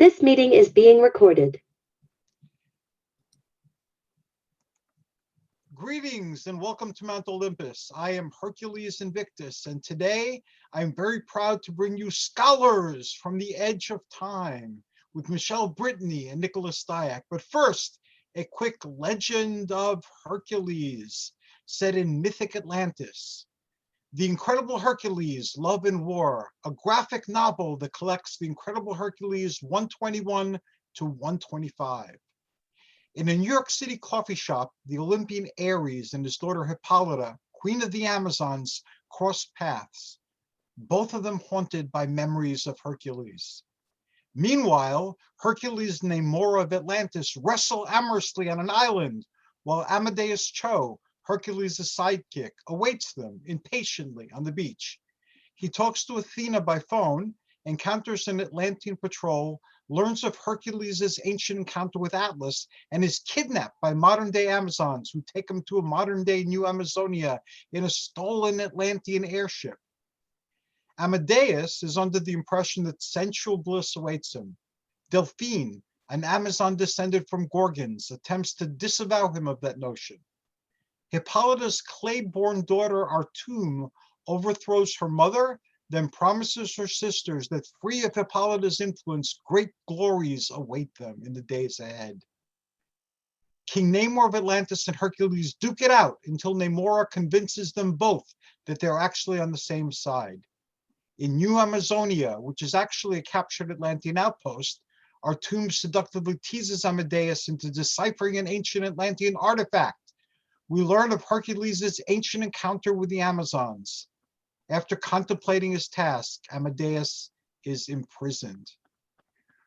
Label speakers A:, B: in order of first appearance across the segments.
A: This meeting is being recorded.
B: Greetings and welcome to Mount Olympus. I am Hercules Invictus, and today I'm very proud to bring you Scholars from the Edge of Time with Michele, Brittany, and Nicholas Diak. But first, a quick legend of Hercules set in mythic Atlantis. The Incredible Hercules, Love and War, a graphic novel that collects the Incredible Hercules 121 to 125. In a New York City coffee shop, the Olympian Ares and his daughter Hippolyta, Queen of the Amazons, cross paths, both of them haunted by memories of Hercules. Meanwhile, Hercules and Namora of Atlantis wrestle amorously on an island, while Amadeus Cho, Hercules' sidekick, awaits them impatiently on the beach. He talks to Athena by phone, encounters an Atlantean patrol, learns of Hercules' ancient encounter with Atlas, and is kidnapped by modern-day Amazons who take him to a modern-day New Amazonia in a stolen Atlantean airship. Amadeus is under the impression that sensual bliss awaits him. Delphine, an Amazon descended from Gorgons, attempts to disavow him of that notion. Hippolyta's clay-born daughter Artum overthrows her mother, then promises her sisters that free of Hippolyta's influence, great glories await them in the days ahead. King Namor of Atlantis and Hercules duke it out until Namora convinces them both that they're actually on the same side. In New Amazonia, which is actually a captured Atlantean outpost, Artum seductively teases Amadeus into deciphering an ancient Atlantean artifact. We learn of Hercules' ancient encounter with the Amazons. After contemplating his task, Amadeus is imprisoned.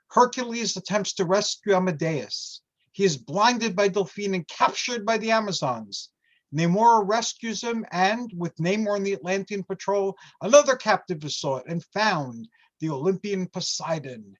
B: Hercules attempts to rescue Amadeus. He is blinded by Delphine and captured by the Amazons. Namora rescues him, and with Namor and the Atlantean patrol, another captive is sought and found, the Olympian Poseidon.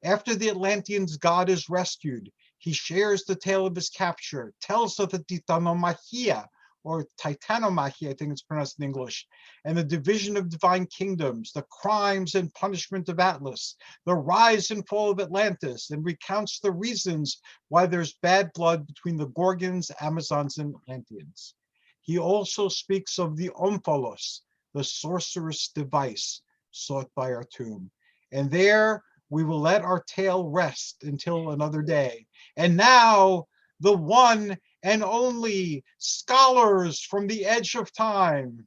B: After the Atlantean's god is rescued, he shares the tale of his capture, tells of the Titanomachia, or Titanomachy, I think it's pronounced in English, and the division of divine kingdoms, the crimes and punishment of Atlas, the rise and fall of Atlantis, and recounts the reasons why there's bad blood between the Gorgons, Amazons, and Atlanteans. He also speaks of the Omphalos, the sorcerous device sought by Artum. And there we will let our tale rest until another day. And now, the one and only Scholars from the Edge of Time.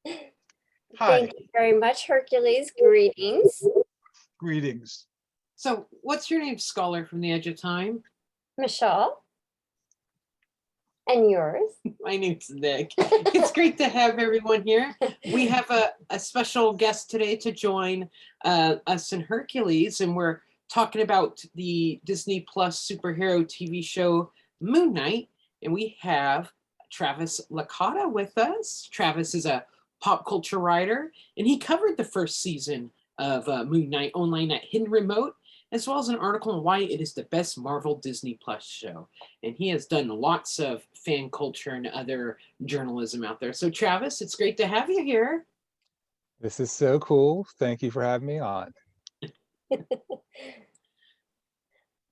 B: Hi.
C: Thank you very much, Hercules. Greetings.
B: Greetings.
D: So what's your name, Scholar from the Edge of Time?
C: Michele. And yours?
D: My name's Nick. It's great to have everyone here. We have a special guest today to join us in Hercules, and we're talking about the Disney Plus superhero TV show Moon Knight, and we have Travis Lakata with us. Travis is a pop culture writer, and he covered the first season of Moon Knight online at Hidden Remote, as well as an article on why it is the best Marvel Disney Plus show. And he has done lots of fan culture and other journalism out there. So Travis, it's great to have you here.
E: This is so cool. Thank you for having me on.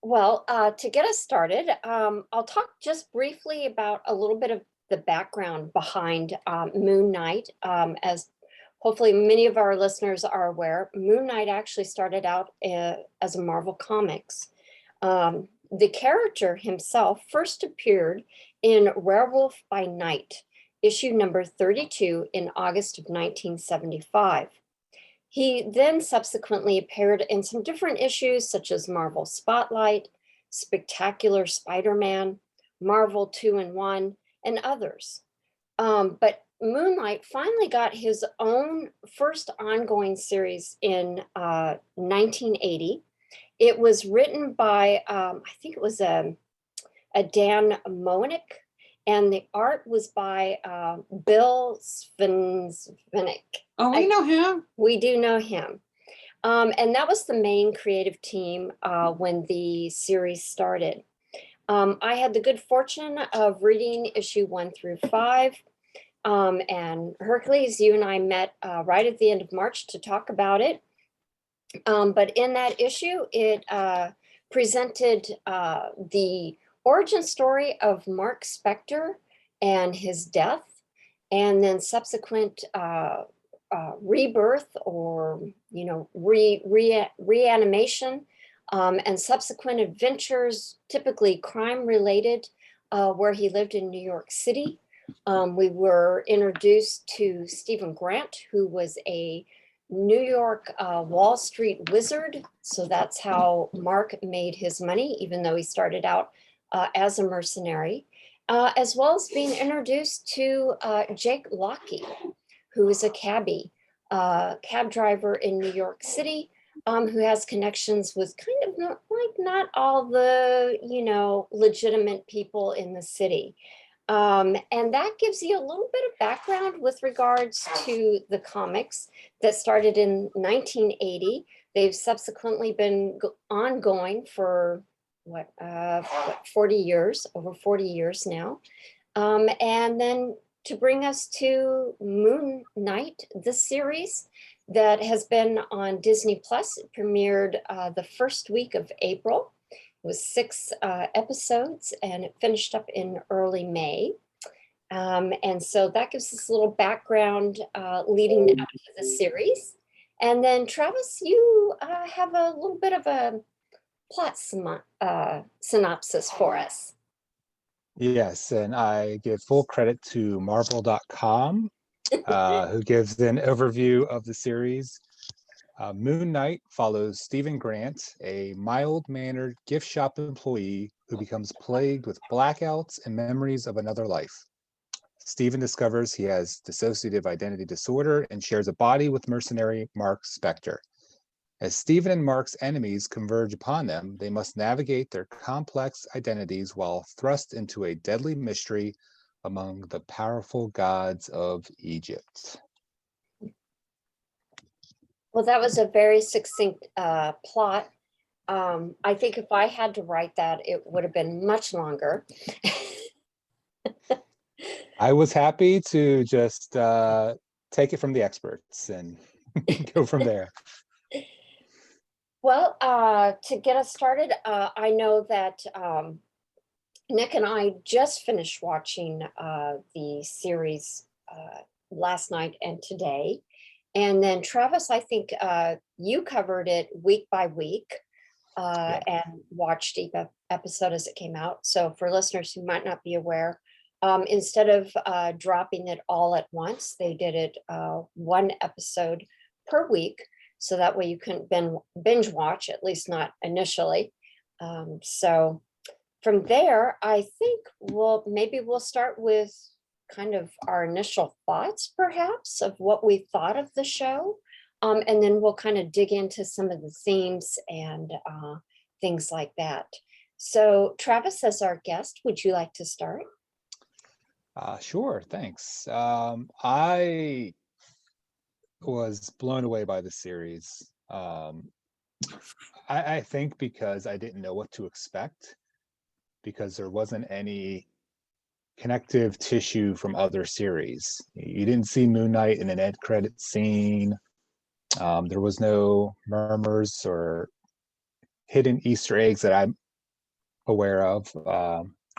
C: Well, to get us started, I'll talk just briefly about a little bit of the background behind Moon Knight. As hopefully many of our listeners are aware, Moon Knight actually started out as a Marvel Comics. The character himself first appeared in Werewolf by Night, issue number 32 in August of 1975. He then subsequently appeared in some different issues such as Marvel Spotlight, Spectacular Spider-Man, Marvel 2-in-1, and others. But Moon Knight finally got his own first ongoing series in 1980. It was written by, I think it was a Dan Moenick, and the art was by Bill Svenzik.
D: Oh, we know him.
C: We do know him. And that was the main creative team when the series started. I had the good fortune of reading issue 1 through 5. And Hercules, you and I met right at the end of March to talk about it. But in that issue, it presented the origin story of Mark Spector and his death, and then subsequent rebirth, or reanimation, and subsequent adventures, typically crime related, where he lived in New York City. We were introduced to Stephen Grant, who was a New York Wall Street wizard. So that's how Mark made his money, even though he started out as a mercenary, as well as being introduced to Jake Lockey, who is a cab driver in New York City, who has connections with kind of not all the, legitimate people in the city. And that gives you a little bit of background with regards to the comics that started in 1980. They've subsequently been ongoing for 40 years, over 40 years now. And then to bring us to Moon Knight, the series that has been on Disney Plus. It premiered the first week of April. It was 6 episodes, and it finished up in early May. And so that gives us a little background leading up to the series. And then Travis, you have a little bit of a plot synopsis for us.
E: Yes, and I give full credit to Marvel.com, who gives an overview of the series. Moon Knight follows Stephen Grant, a mild-mannered gift shop employee who becomes plagued with blackouts and memories of another life. Stephen discovers he has dissociative identity disorder and shares a body with mercenary Mark Spector. As Stephen and Mark's enemies converge upon them, they must navigate their complex identities while thrust into a deadly mystery among the powerful gods of Egypt.
C: Well, that was a very succinct plot. I think if I had to write that, it would have been much longer.
E: I was happy to just take it from the experts and go from there.
C: Well, to get us started, I know that Nick and I just finished watching the series last night and today. And then Travis, I think you covered it week by week and watched each episode as it came out. So for listeners who might not be aware, instead of dropping it all at once, they did it 1 episode per week. So that way you couldn't binge watch, at least not initially. So from there, I think maybe we'll start with kind of our initial thoughts, perhaps, of what we thought of the show. And then we'll kind of dig into some of the themes and things like that. So Travis, as our guest, would you like to start?
E: Sure, thanks. I was blown away by the series. I think because I didn't know what to expect, because there wasn't any connective tissue from other series. You didn't see Moon Knight in an end credit scene. There was no murmurs or hidden Easter eggs that I'm aware of,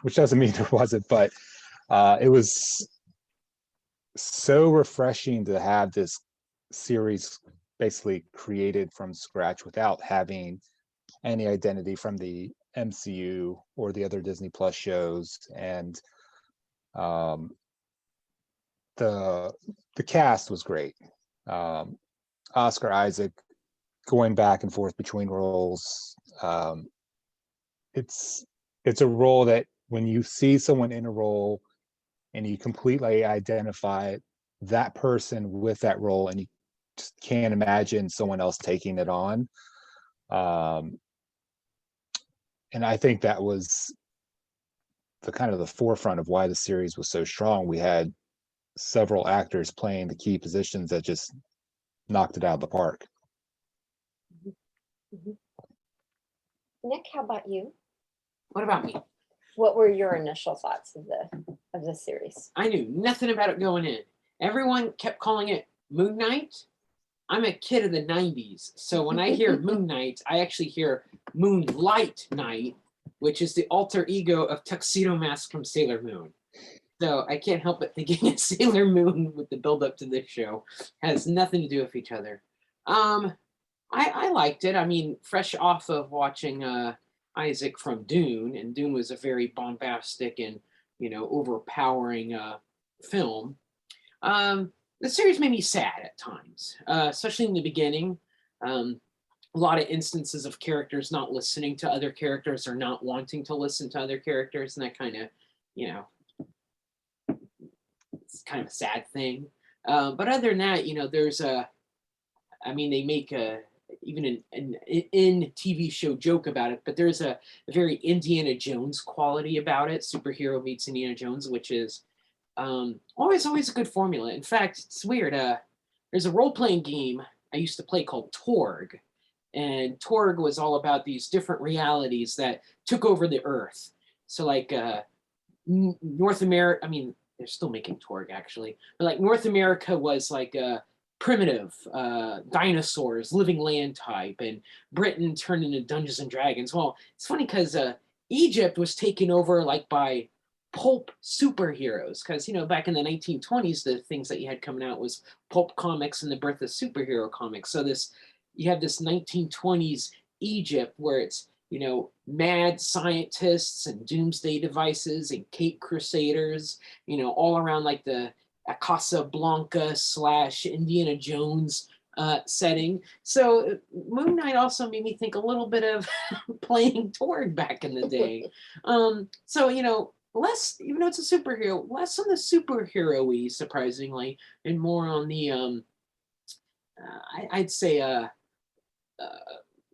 E: which doesn't mean there wasn't, but it was so refreshing to have this series basically created from scratch without having any identity from the MCU or the other Disney Plus shows. And the cast was great. Oscar Isaac going back and forth between roles. It's a role that when you see someone in a role and you completely identify that person with that role, and you just can't imagine someone else taking it on. And I think that was the kind of the forefront of why the series was so strong. We had several actors playing the key positions that just knocked it out of the park.
C: Mm-hmm. Nick, how about you?
D: What about me?
C: What were your initial thoughts of the series?
D: I knew nothing about it going in. Everyone kept calling it Moon Knight. I'm a kid of the 90s. So when I hear Moon Knight, I actually hear Moonlight Knight, which is the alter ego of Tuxedo Mask from Sailor Moon. So I can't help but thinking of Sailor Moon with the build up to this show. Has nothing to do with each other. I liked it. I mean, fresh off of watching Isaac from Dune, and Dune was a very bombastic and, you know, overpowering film. The series made me sad at times, especially in the beginning. A lot of instances of characters not listening to other characters or not wanting to listen to other characters, and that kind of, you know, it's kind of a sad thing. But other than that, you know, there's I mean, they make even an TV show joke about it, but there's a very Indiana Jones quality about it. Superhero meets Indiana Jones, which is always a good formula. In fact, it's weird. There's a role-playing game I used to play called Torg, and Torg was all about these different realities that took over the Earth. So like North America, I mean, they're still making Torg actually, but like North America was like primitive dinosaurs, living land type, and Britain turned into Dungeons and Dragons. Well, it's funny because Egypt was taken over like by pulp superheroes, because, you know, back in the 1920s, the things that you had coming out was pulp comics and the birth of superhero comics. So you have this 1920s Egypt where it's, you know, mad scientists and doomsday devices and Cape Crusaders, you know, all around like the Casablanca / Indiana Jones setting. So Moon Knight also made me think a little bit of playing Torg back in the day. So, you know, less, even though it's a superhero, less on the superhero-y, surprisingly, and more on the, I'd say,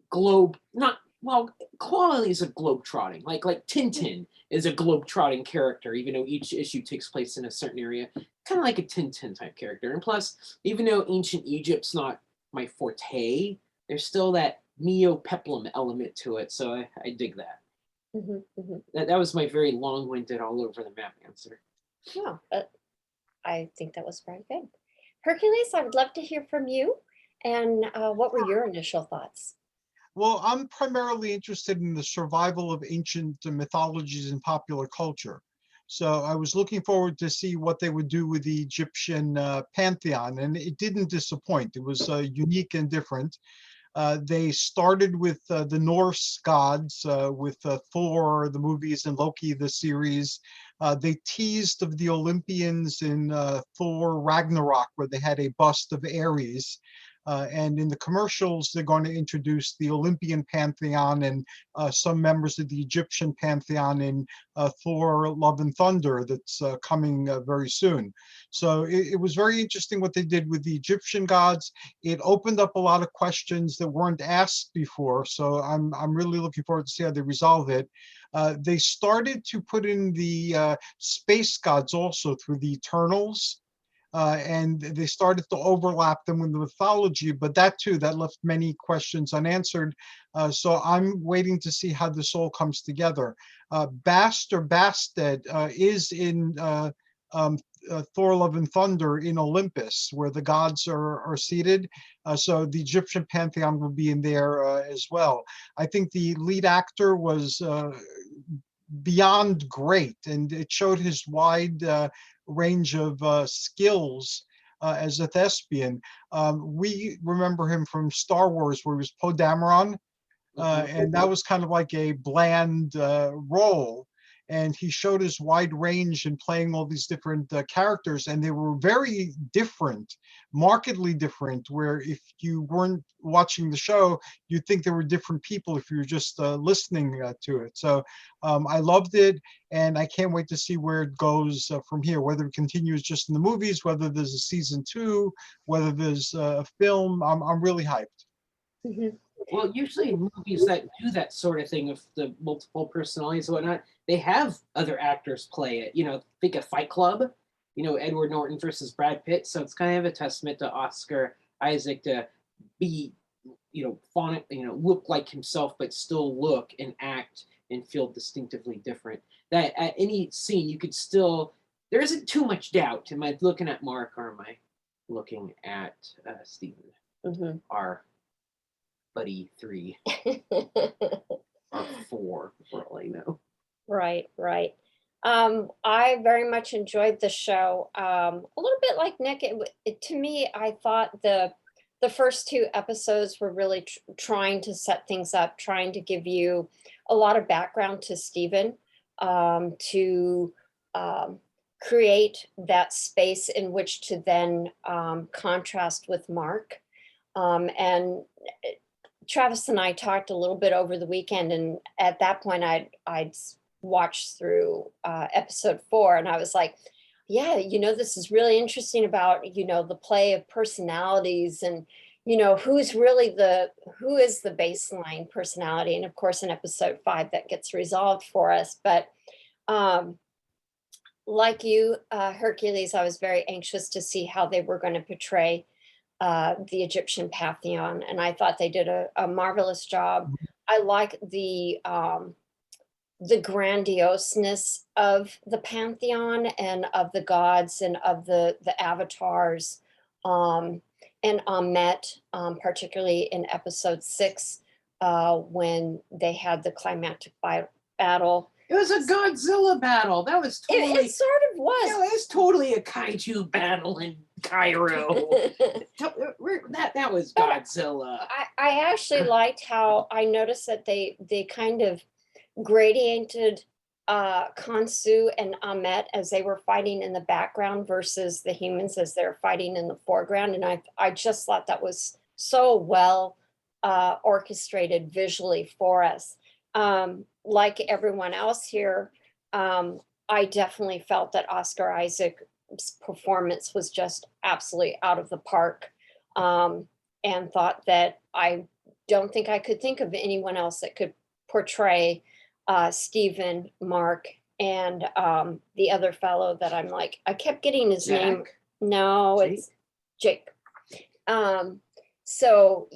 D: globe, not, well, quality is a globe trotting, like Tintin is a globe trotting character, even though each issue takes place in a certain area, kind of like a Tintin type character. And plus, even though ancient Egypt's not my forte, there's still that neo-peplum element to it, so I dig that. That was my very long-winded, all over the map answer.
C: Yeah, but I think that was very good. Hercules, I would love to hear from you. And what were your initial thoughts?
B: Well, I'm primarily interested in the survival of ancient mythologies and popular culture. So I was looking forward to see what they would do with the Egyptian pantheon, and it didn't disappoint. It was unique and different. They started with the Norse gods, with Thor, the movies, and Loki, the series. They teased of the Olympians in Thor Ragnarok, where they had a bust of Ares. And in the commercials, they're going to introduce the Olympian pantheon and some members of the Egyptian pantheon in Thor, Love and Thunder that's coming very soon. So it was very interesting what they did with the Egyptian gods. It opened up a lot of questions that weren't asked before. So I'm really looking forward to see how they resolve it. They started to put in the space gods also through the Eternals. And they started to overlap them with the mythology, but that left many questions unanswered. So I'm waiting to see how this all comes together. Bast or Bastet is in Thor, Love and Thunder in Olympus, where the gods are seated. So the Egyptian pantheon will be in there as well. I think the lead actor was beyond great, and it showed his wide range of skills as a thespian. We remember him from Star Wars, where he was Poe Dameron, and that was kind of like a bland role. And he showed his wide range in playing all these different characters, and they were very different, markedly different, where if you weren't watching the show, you'd think there were different people if you were just listening to it. So I loved it, and I can't wait to see where it goes from here, whether it continues just in the movies, whether there's a season 2, whether there's a film. I'm really hyped.
D: Well, usually movies that do that sort of thing of the multiple personalities and whatnot, they have other actors play it. You know, think of Fight Club, you know, Edward Norton versus Brad Pitt. So it's kind of a testament to Oscar Isaac to be, you know, phonic, you know, look like himself, but still look and act and feel distinctively different. That at any scene, you could still, there isn't too much doubt. Am I looking at Mark or am I looking at Stephen?
C: Mhm.
D: our buddy 3 or 4, for all I know.
C: Right, right. I very much enjoyed the show. A little bit like Nick, to me, I thought the first 2 episodes were really trying to set things up, trying to give you a lot of background to Stephen, to create that space in which to then contrast with Mark. And Travis and I talked a little bit over the weekend, and at that point, I'd watched through episode 4, and I was like, "Yeah, this is really interesting about the play of personalities, and who is the baseline personality." And of course, in episode 5, that gets resolved for us. But like you, Hercules, I was very anxious to see how they were going to portray the Egyptian pantheon, and I thought they did a marvelous job. I like the grandioseness of the pantheon and of the gods and of the avatars, and Amet, particularly in episode 6, when they had the climactic battle.
D: It was a Godzilla battle. That was totally.
C: It sort of was.
D: Yeah, it was totally a kaiju battle in Cairo. that was Godzilla.
C: I actually liked how I noticed that they kind of gradiented Khonsu and Amet as they were fighting in the background versus the humans as they're fighting in the foreground. And I just thought that was so well orchestrated visually for us. Like everyone else here, I definitely felt that Oscar Isaac's performance was just absolutely out of the park, and thought that I don't think I could think of anyone else that could portray Stephen, Mark, and the other fellow that I'm like, I kept getting his name.
D: Jack?
C: No,
D: Jake?
C: it's Jake. So,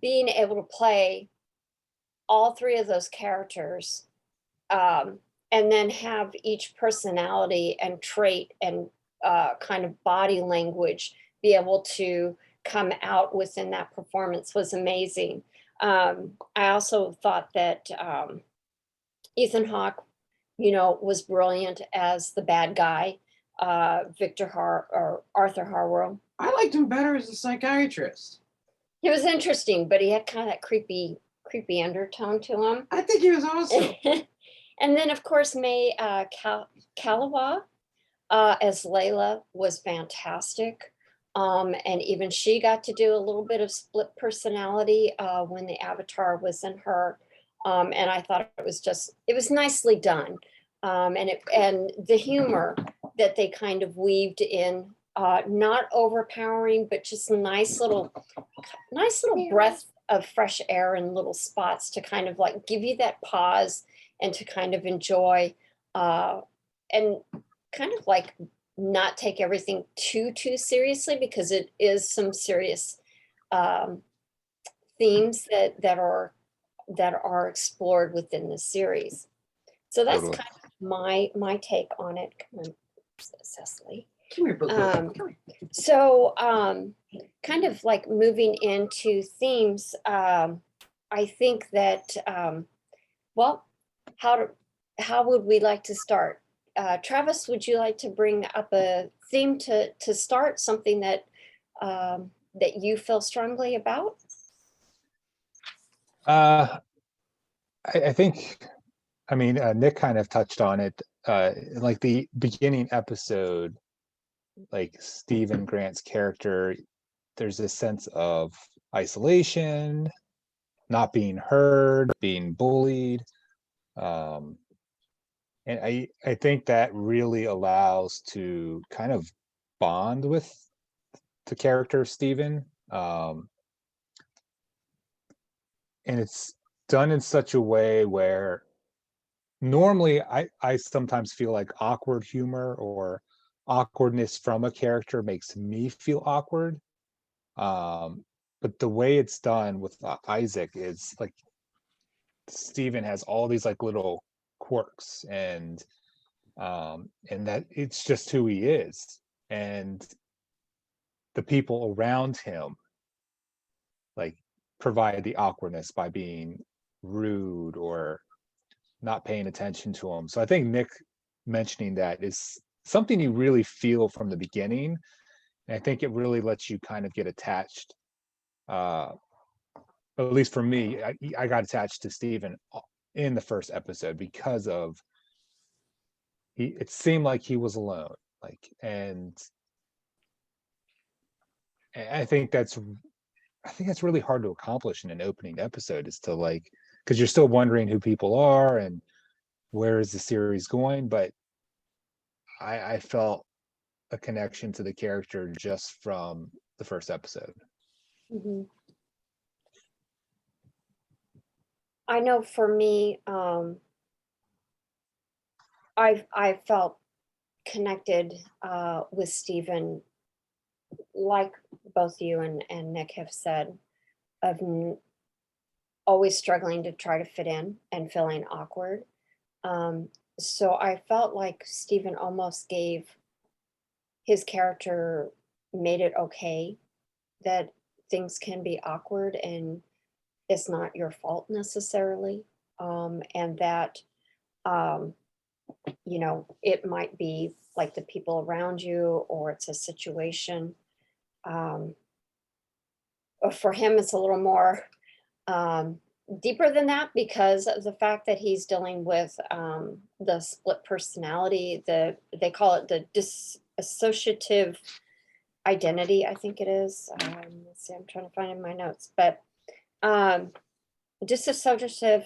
C: being able to play all 3 of those characters, and then have each personality and trait and kind of body language be able to come out within that performance was amazing. I also thought that Ethan Hawke, was brilliant as the bad guy, Arthur Harrow.
D: I liked him better as a psychiatrist.
C: He was interesting, but he had kind of that creepy undertone to him.
D: I think he was awesome.
C: And then, of course, May Kalawa as Layla was fantastic. And even she got to do a little bit of split personality when the avatar was in her. And I thought it was nicely done. And the humor that they kind of weaved in, not overpowering, but just a nice little breath of fresh air in little spots to kind of like give you that pause and to kind of enjoy, and kind of like not take everything too seriously, because it is some serious themes that are explored within the series. So that's
E: Totally.
C: kind of my take on it. Come on, Cecily.
D: Come here, Boo. Come here.
C: So kind of like moving into themes, I think that, well, how would we like to start? Travis, would you like to bring up a theme to start, something that that you feel strongly about?
E: I think, Nick kind of touched on it, like the beginning episode, like Stephen Grant's character, there's this sense of isolation, not being heard, being bullied. And I think that really allows to kind of bond with the character of Stephen. And it's done in such a way where normally I sometimes feel like awkward humor or awkwardness from a character makes me feel awkward. But the way it's done with Isaac is like Stephen has all these like little quirks and that it's just who he is, and the people around him provide the awkwardness by being rude or not paying attention to him. So I think Nick mentioning that is something you really feel from the beginning. And I think it really lets you kind of get attached. At least for me, I got attached to Stephen in the first episode because of it seemed like he was alone. Like, and I think that's really hard to accomplish in an opening episode, is to like, because you're still wondering who people are and where is the series going. But I felt a connection to the character just from the first episode.
C: Mhm. I know for me, I felt connected with Stephen, like both you and Nick have said, of always struggling to try to fit in and feeling awkward. So I felt like Stephen almost gave his character, made it okay that things can be awkward and it's not your fault necessarily. And that, you know, it might be like the people around you or it's a situation. For him, it's a little more deeper than that because of the fact that he's dealing with the split personality. They call it the dissociative identity, I think it is. Let's see, I'm trying to find it in my notes, but dissociative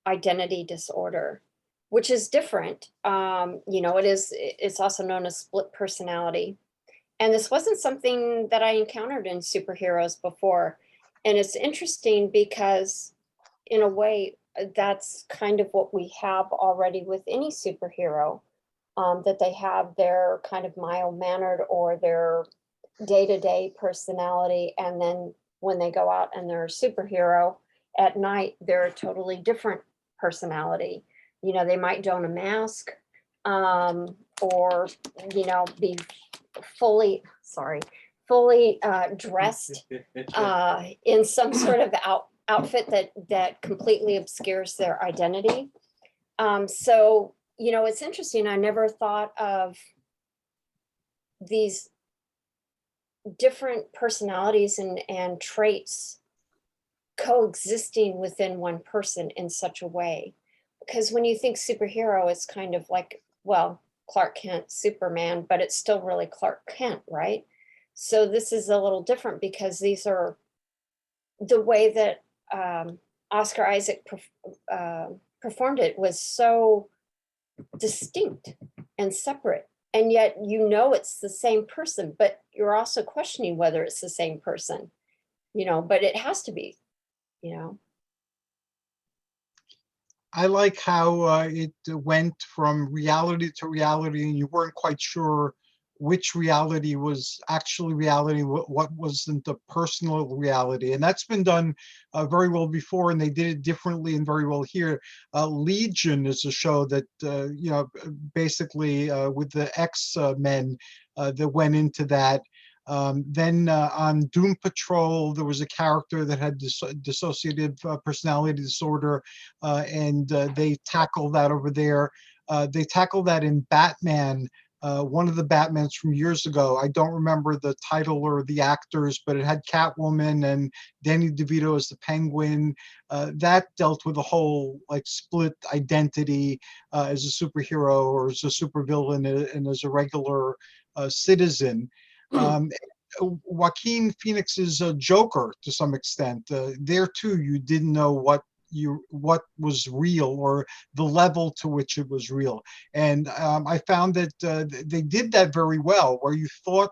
C: identity disorder, which is different. You know, it's also known as split personality. And this wasn't something that I encountered in superheroes before. And it's interesting because in a way, that's kind of what we have already with any superhero, that they have their kind of mild-mannered or their day-to-day personality. And then when they go out and they're a superhero at night, they're a totally different personality. You know, they might don a mask, or, you know, be fully dressed in some sort of outfit that completely obscures their identity. So, you know, it's interesting. I never thought of these different personalities and traits coexisting within one person in such a way. Because when you think superhero, it's kind of like, well, Clark Kent, Superman, but it's still really Clark Kent, right? So this is a little different because these are the way that Oscar Isaac performed it was so distinct and separate. And yet, you know, it's the same person, but you're also questioning whether it's the same person, you know, but it has to be, you know.
B: I like how it went from reality to reality, and you weren't quite sure which reality was actually reality, what wasn't the personal reality. And that's been done very well before, and they did it differently and very well here. Legion is a show that, you know, basically with the X-Men that went into that. Then on Doom Patrol, there was a character that had dissociative personality disorder, and they tackled that over there. They tackled that in Batman, one of the Batmans from years ago. I don't remember the title or the actors, but it had Catwoman and Danny DeVito as the Penguin. That dealt with a whole like split identity as a superhero or as a supervillain and as a regular citizen. Joaquin Phoenix's Joker, to some extent, there too, you didn't know what was real or the level to which it was real. And I found that they did that very well, where you thought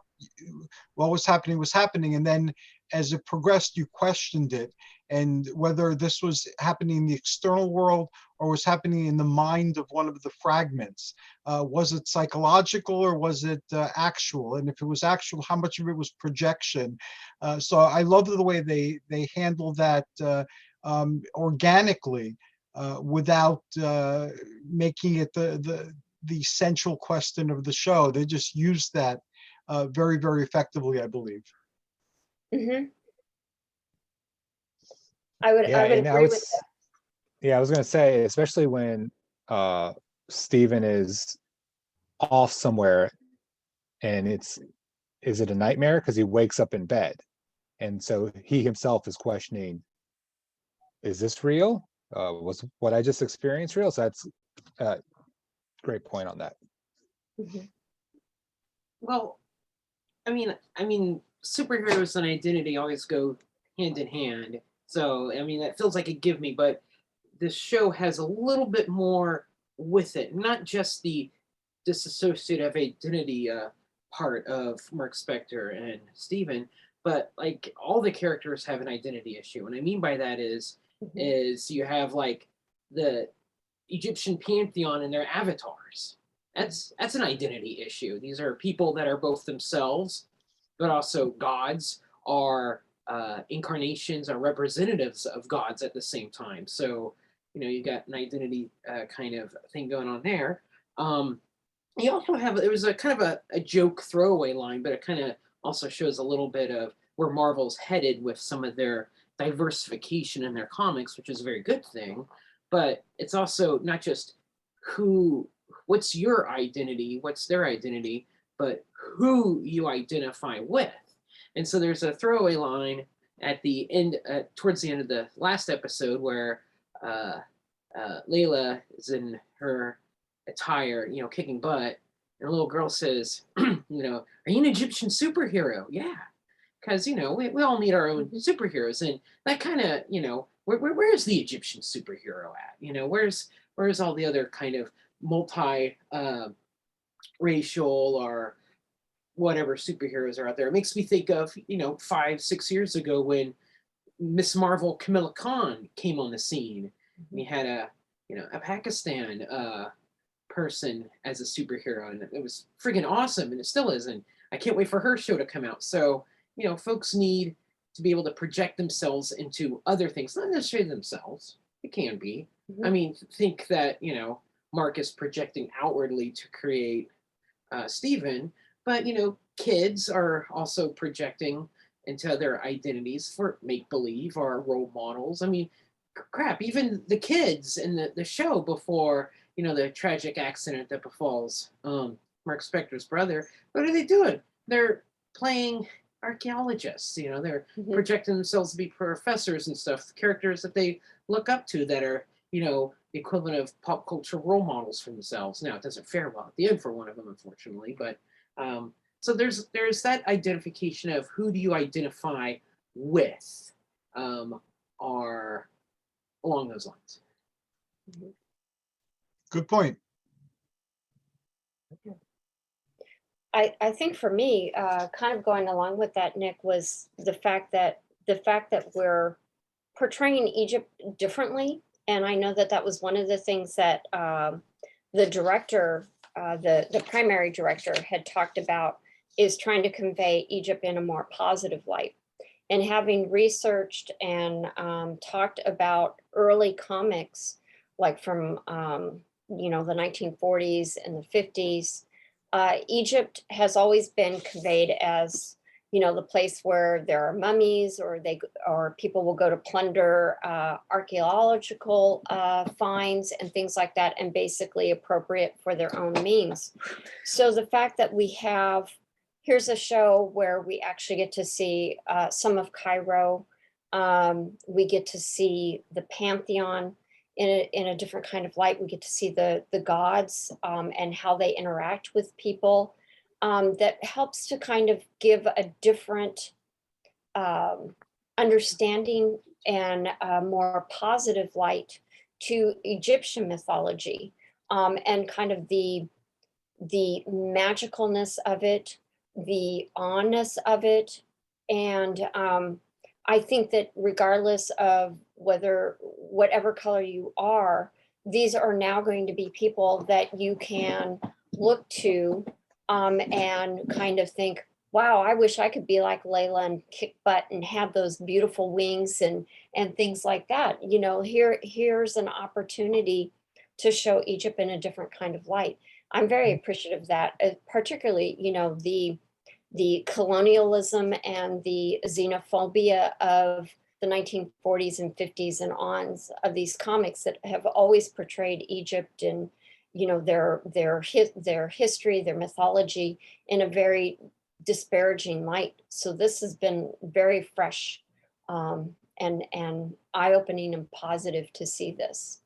B: what was happening, and then as it progressed, you questioned it, and whether this was happening in the external world or was happening in the mind of one of the fragments. Was it psychological or was it actual? And if it was actual, how much of it was projection? So I love the way they handled that organically, without making it the central question of the show. They just used that very, very effectively, I believe.
C: Mm-hmm. I would
E: Yeah, and
C: agree with that.
E: yeah, I was gonna say, especially when Stephen is off somewhere and is it a nightmare? Because he wakes up in bed. And so he himself is questioning, is this real? Was what I just experienced real? So that's a great point on that.
C: Mhm.
D: Well, I mean, superheroes and identity always go hand in hand. So, I mean, that feels like a give me, but this show has a little bit more with it, not just the disassociative identity part of Mark Spector and Steven, but like all the characters have an identity issue. And I mean by that is you have like the Egyptian pantheon and their avatars. That's an identity issue. These are people that are both themselves, but also gods, are incarnations, are representatives of gods at the same time. So, you know, you got an identity kind of thing going on there. You also have, it was a kind of a joke throwaway line, but it kind of also shows a little bit of where Marvel's headed with some of their diversification in their comics, which is a very good thing. But it's also not just what's your identity, what's their identity, but who you identify with. And so there's a throwaway line at the end, towards the end of the last episode, where Layla is in her attire, you know, kicking butt, and a little girl says, you know, are you an Egyptian superhero? Yeah, because you know we all need our own superheroes, and that kind of, you know, where's the Egyptian superhero at? You know, where's all the other kind of multi racial or whatever superheroes are out there? It makes me think of, you know, 5-6 years ago when Miss Marvel Kamala Khan came on the scene. And he had a, you know, a Pakistan person as a superhero, and it was friggin' awesome, and it still is, and I can't wait for her show to come out. So, you know, folks need to be able to project themselves into other things, not necessarily themselves. It can be. I mean, think that, you know, Mark is projecting outwardly to create Stephen, but, you know, kids are also projecting into their identities for make-believe or role models. I mean, crap, even the kids in the show before, you know, the tragic accident that befalls Mark Spector's brother, what are they doing? They're playing archaeologists, you know, they're projecting themselves to be professors and stuff, characters that they look up to that are, you know, the equivalent of pop culture role models for themselves. Now, it doesn't fare well at the end for one of them, unfortunately, but so there's that identification of who do you identify with, are along those lines.
B: Good point.
C: I think for me, kind of going along with that, Nick, was the fact that we're portraying Egypt differently, and I know that was one of the things that the director, the primary director, had talked about, is trying to convey Egypt in a more positive light. And having researched and talked about early comics, like from you know, the 1940s and the 50s, Egypt has always been conveyed as, you know, the place where there are mummies, or people will go to plunder archaeological finds and things like that, and basically appropriate for their own means. So the fact that here's a show where we actually get to see some of Cairo, we get to see the Pantheon in a different kind of light. We get to see the gods and how they interact with people. That helps to kind of give a different understanding and a more positive light to Egyptian mythology, and kind of the magicalness of it, the awness of it. And I think that regardless of whatever color you are, these are now going to be people that you can look to and kind of think, wow, I wish I could be like Layla and kick butt and have those beautiful wings and things like that. You know, here's an opportunity to show Egypt in a different kind of light. I'm very appreciative of that, particularly, you know, the colonialism and the xenophobia of the 1940s and 50s and ons of these comics that have always portrayed Egypt and, you know, their history, their mythology in a very disparaging light. So this has been very fresh and eye-opening and positive to see this.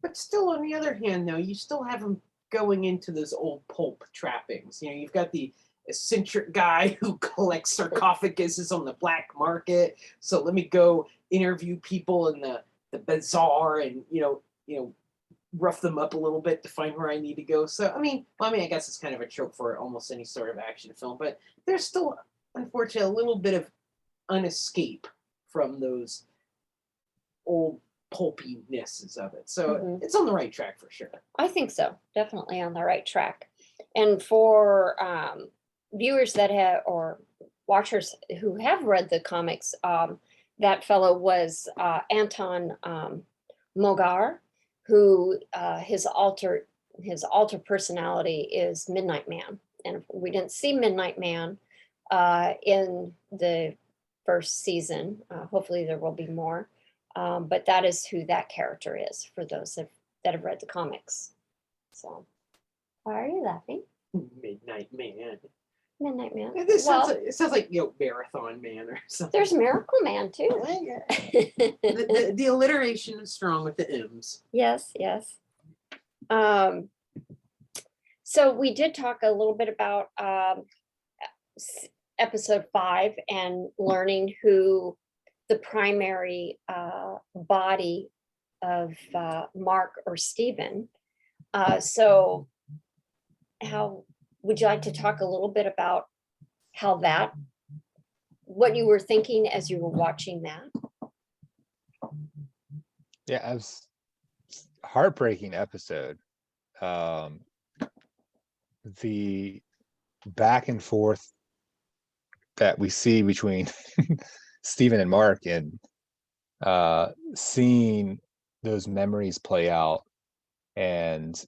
D: But still, on the other hand, though, you still have them going into those old pulp trappings. You know, you've got the eccentric guy who collects sarcophaguses on the black market. So let me go interview people in the bazaar and you know rough them up a little bit to find where I need to go. So I guess it's kind of a trope for almost any sort of action film, but there's still, unfortunately, a little bit of an escape from those old pulpynesses of it. So it's on the right track for sure.
C: I think so, definitely on the right track. And for viewers that have, or watchers who have read the comics, that fellow was Anton Mogar, who his alter personality is Midnight Man. And we didn't see Midnight Man in the first season. Hopefully there will be more. But that is who that character is for those that have read the comics. So why are you laughing?
D: Midnight Man.
C: Midnight Man.
D: It sounds like Marathon Man or something.
C: There's Miracle Man too.
D: The alliteration is strong with the M's.
C: Yes, yes. So we did talk a little bit about episode 5 and learning who the primary body of Mark or Stephen. So how would you like to talk a little bit about what you were thinking as you were watching that?
E: Yeah, it was a heartbreaking episode. The back and forth that we see between Stephen and Mark, and seeing those memories play out, and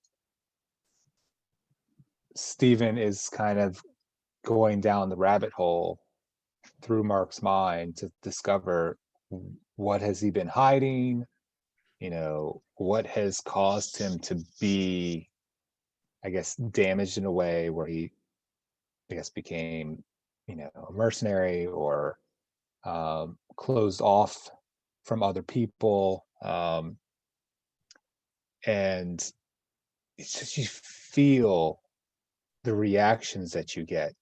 E: Stephen is kind of going down the rabbit hole through Mark's mind to discover what has he been hiding, what has caused him to be, I guess, damaged in a way where he, I guess, became, a mercenary or closed off from other people. And it's just, you feel the reactions that you get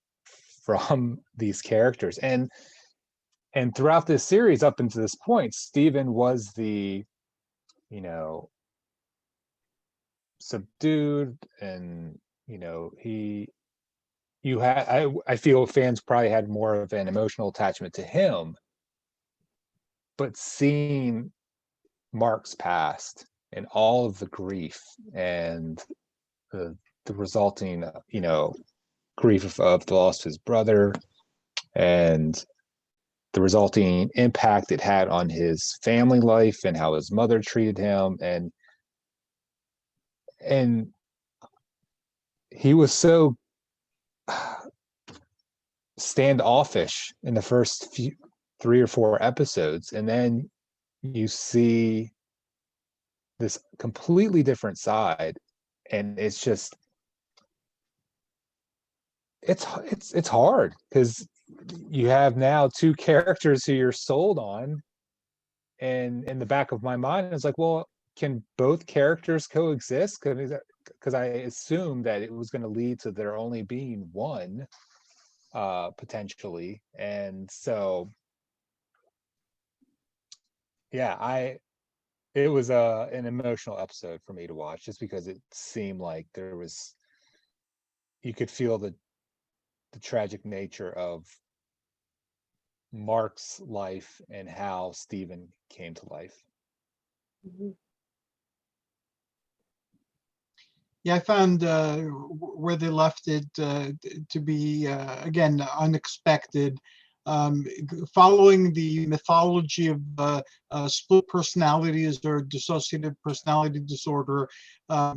E: from these characters. And throughout this series, up until this point, Stephen was the, subdued, and, I feel fans probably had more of an emotional attachment to him. But seeing Mark's past and all of the grief and the resulting, grief of the loss of his brother, and the resulting impact it had on his family life and how his mother treated him, and he was so standoffish in the first 3 or 4 episodes, and then you see this completely different side, and it's just it's hard because you have now 2 characters who you're sold on, and in the back of my mind it's like, well, can both characters coexist? Because I assumed that it was going to lead to there only being one, potentially. And so yeah, it was an emotional episode for me to watch, just because it seemed like you could feel the tragic nature of Mark's life and how Stephen came to life.
C: Mm-hmm.
B: Yeah, I found where they left it to be, again, unexpected. Following the mythology of split personalities or dissociative personality disorder,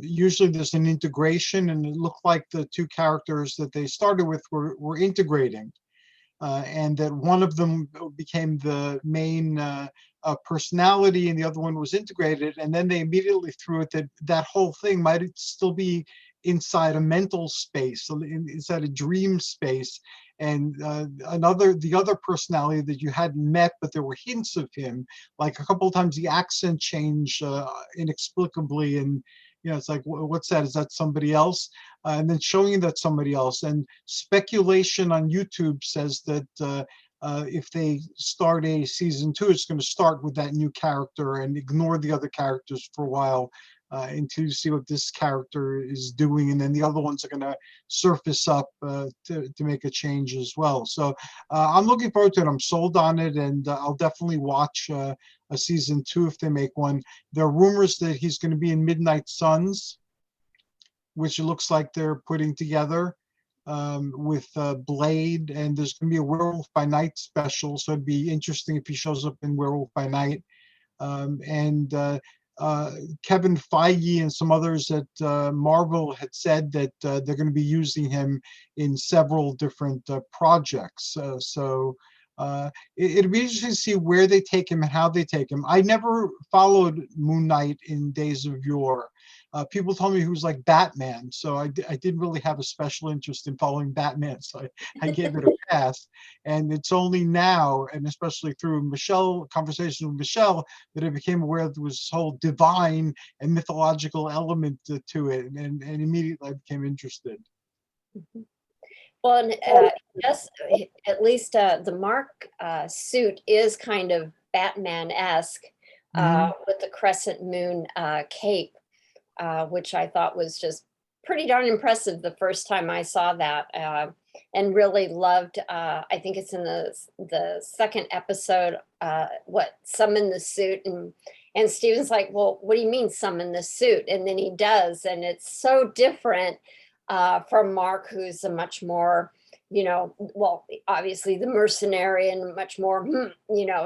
B: usually there's an integration, and it looked like the 2 characters that they started with were integrating. and that one of them became the main personality and the other one was integrated. And then they immediately threw it that that whole thing might still be inside a mental space, so inside a dream space. And the other personality that you hadn't met, but there were hints of him, like a couple of times the accent changed inexplicably, and it's like, what's that? Is that somebody else? And then showing you that somebody else. And speculation on YouTube says that if they start a season 2, it's going to start with that new character and ignore the other characters for a while until you see what this character is doing, and then the other ones are going to surface up to make a change as well. So I'm looking forward to it. I'm sold on it, and I'll definitely watch a season 2 if they make one. There are rumors that he's going to be in Midnight Suns, which it looks like they're putting together with Blade, and there's going to be a Werewolf by Night special, so it'd be interesting if he shows up in Werewolf by Night. Kevin Feige and some others at Marvel had said that they're going to be using him in several different projects. So it'll be interesting to see where they take him and how they take him. I never followed Moon Knight in days of yore. People told me he was like Batman, so I didn't really have a special interest in following Batman, so I gave it a pass. And it's only now, and especially through conversation with Michele, that I became aware that there was this whole divine and mythological element to it, and immediately I became interested.
C: Well, and yes, at least the Mark suit is kind of Batman-esque with the crescent moon cape. Which I thought was just pretty darn impressive the first time I saw that, and really loved, I think it's in the second episode, summon the suit, and Steven's like, well, what do you mean summon the suit? And then he does, and it's so different from Mark, who's a much more, well, obviously the mercenary and much more,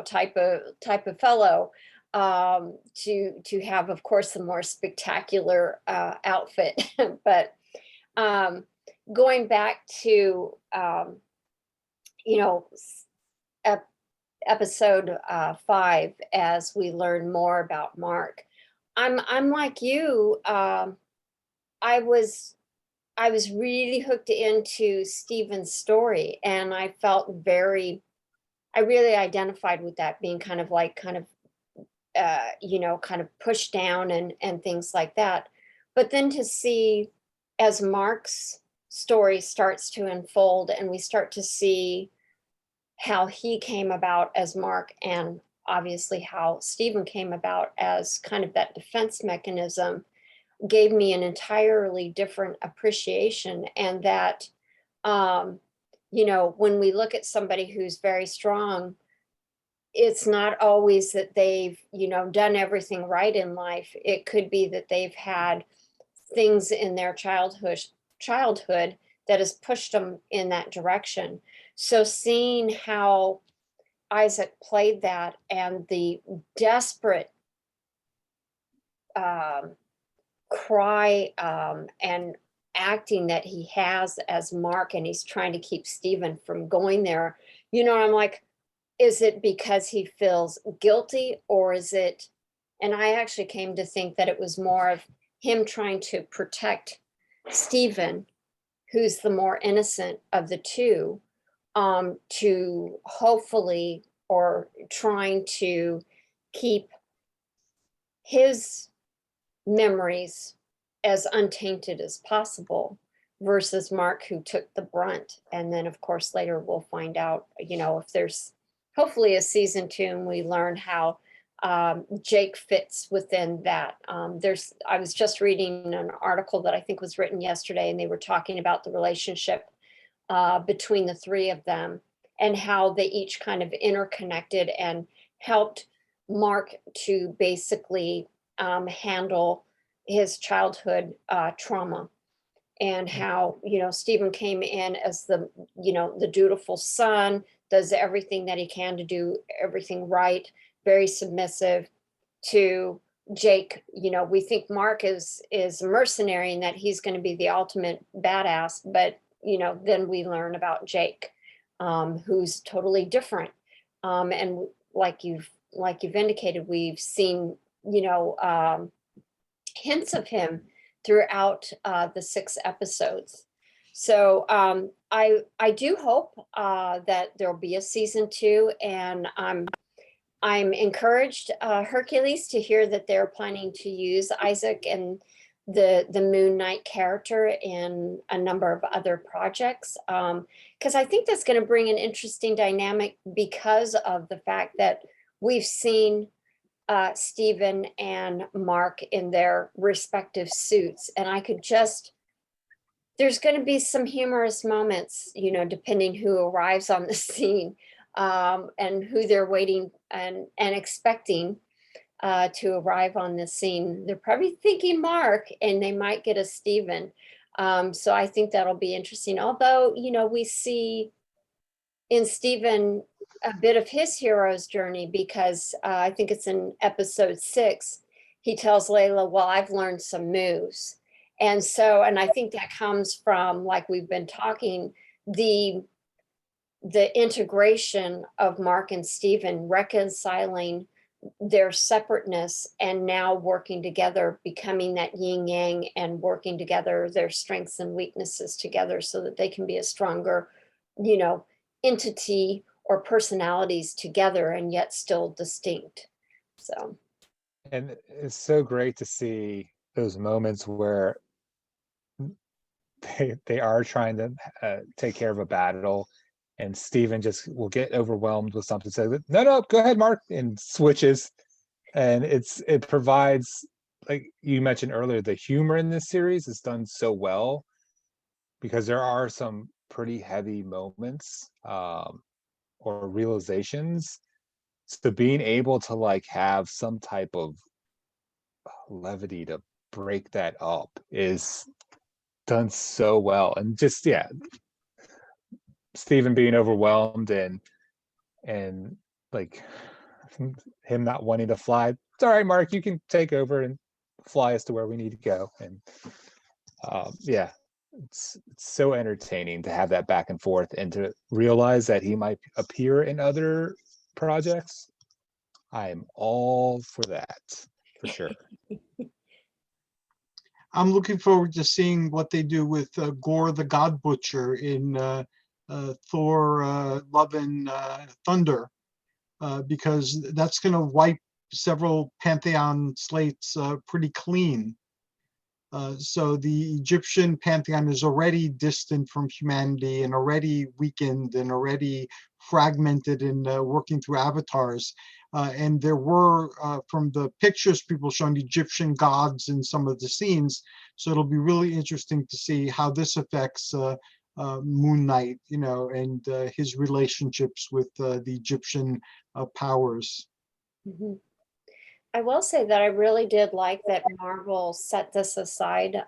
C: type of fellow. To have, of course, the more spectacular outfit. But going back to, episode 5, as we learn more about Mark, I'm like you. I was really hooked into Stephen's story, and I felt I really identified with that, being kind of pushed down and things like that. But then to see, as Mark's story starts to unfold and we start to see how he came about as Mark, and obviously how Stephen came about as kind of that defense mechanism, gave me an entirely different appreciation. And that, when we look at somebody who's very strong, it's not always that they've, done everything right in life. It could be that they've had things in their childhood that has pushed them in that direction. So seeing how Isaac played that, and the desperate cry and acting that he has as Mark, and he's trying to keep Stephen from going there, I'm like, is it because he feels guilty, or is it, and I actually came to think that it was more of him trying to protect Stephen, who's the more innocent of the two, to hopefully, or trying to keep his memories as untainted as possible, versus Mark, who took the brunt. And then, of course, later we'll find out, if there's hopefully a season 2, and we learn how Jake fits within that. I was just reading an article that I think was written yesterday, and they were talking about the relationship between the three of them, and how they each kind of interconnected and helped Mark to basically handle his childhood trauma, and how, Stephen came in as the dutiful son, does everything that he can to do everything right, very submissive to Jake. We think Mark is a mercenary and that he's going to be the ultimate badass, but then we learn about Jake, who's totally different. And like you've indicated, we've seen, hints of him throughout the 6 episodes. So I do hope that there'll be a season 2, and I'm encouraged, Hercules, to hear that they're planning to use Isaac and the Moon Knight character in a number of other projects, because I think that's going to bring an interesting dynamic because of the fact that we've seen Stephen and Mark in their respective suits, and I could just, there's going to be some humorous moments, depending who arrives on the scene, and who they're waiting and expecting to arrive on the scene. They're probably thinking Mark, and they might get a Stephen. So I think that'll be interesting. Although, we see in Stephen a bit of his hero's journey, because I think it's in episode 6, he tells Layla, well, I've learned some moves. And I think that comes from, like we've been talking, the integration of Mark and Stephen, reconciling their separateness and now working together, becoming that yin yang, and working together, their strengths and weaknesses together, so that they can be a stronger, entity or personalities together, and yet still distinct. So,
E: and it's so great to see those moments where they are trying to take care of a battle, and Stephen just will get overwhelmed with something, says, no, go ahead, Mark, and switches. And it provides, like you mentioned earlier, the humor in this series is done so well, because there are some pretty heavy moments or realizations. So being able to like have some type of levity to break that up is done so well. And just, yeah, Stephen being overwhelmed and like him not wanting to fly. It's all right, Mark, you can take over and fly us to where we need to go. And yeah, it's so entertaining to have that back and forth, and to realize that he might appear in other projects. I am all for that, for sure.
B: I'm looking forward to seeing what they do with Gore the God Butcher in Thor: Love and Thunder, because that's going to wipe several pantheon slates pretty clean. So the Egyptian pantheon is already distant from humanity, and already weakened, and already fragmented, and working through avatars. And there were, from the pictures people showing, Egyptian gods in some of the scenes. So it'll be really interesting to see how this affects Moon Knight, and his relationships with the Egyptian powers.
C: mhm. I will say that I really did like that Marvel set this aside.